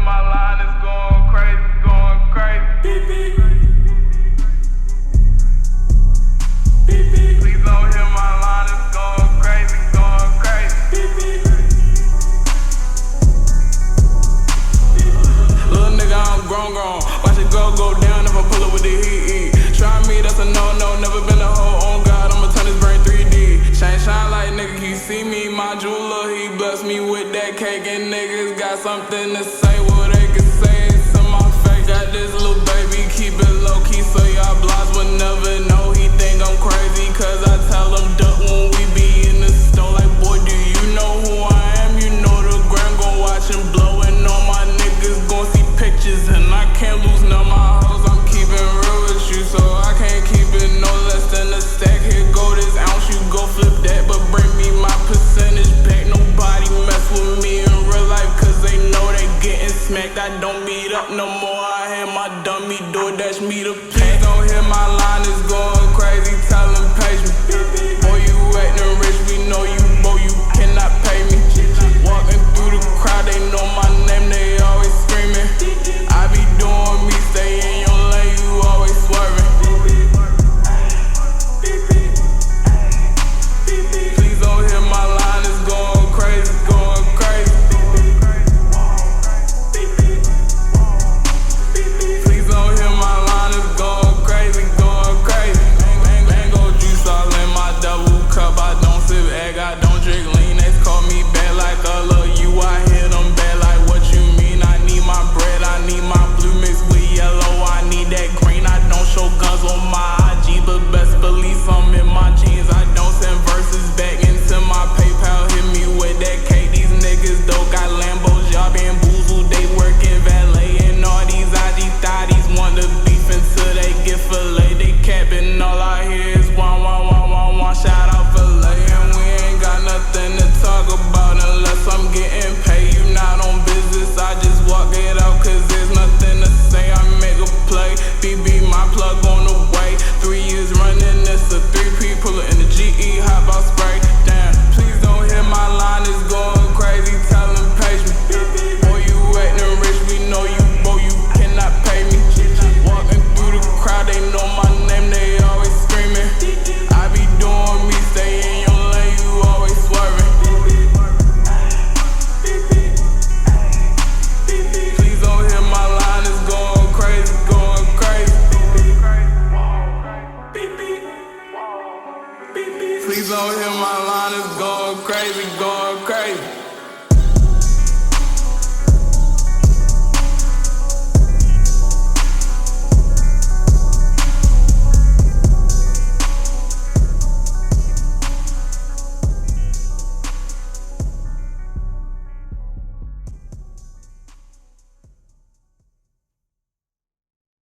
my line, it's going crazy, going crazy. Beep, beep. Beep, beep. Please don't hit my line, it's going crazy, going crazy. Beep, beep. Little nigga, I'm grown. Watch it go down if I pull up with the heat. Try me, that's a no-no, never been a hoe on God, I'ma turn his brain 3D. Shine like nigga, he see me, my jeweler, he bless me with that cake. And niggas got something to say, well they can say it to my face. Got this little baby, keep it low-key so y'all blogs will never know. He think I'm crazy cause I tell him duck when we be in the store. Like boy, do you know who I am? You know the gram gon' watch him blow. And all my niggas gon' see pictures and I can't lose none of my hoes. I'm keeping real with you so I can't keep it no less than a stack. Here go this ounce, you go flip that, but bring me my percentage back. Nobody mess with me in real life cause they know they getting smacked. I don't meet up no more, I had my dummy DoorDash me to pay. Don't hit my line, it's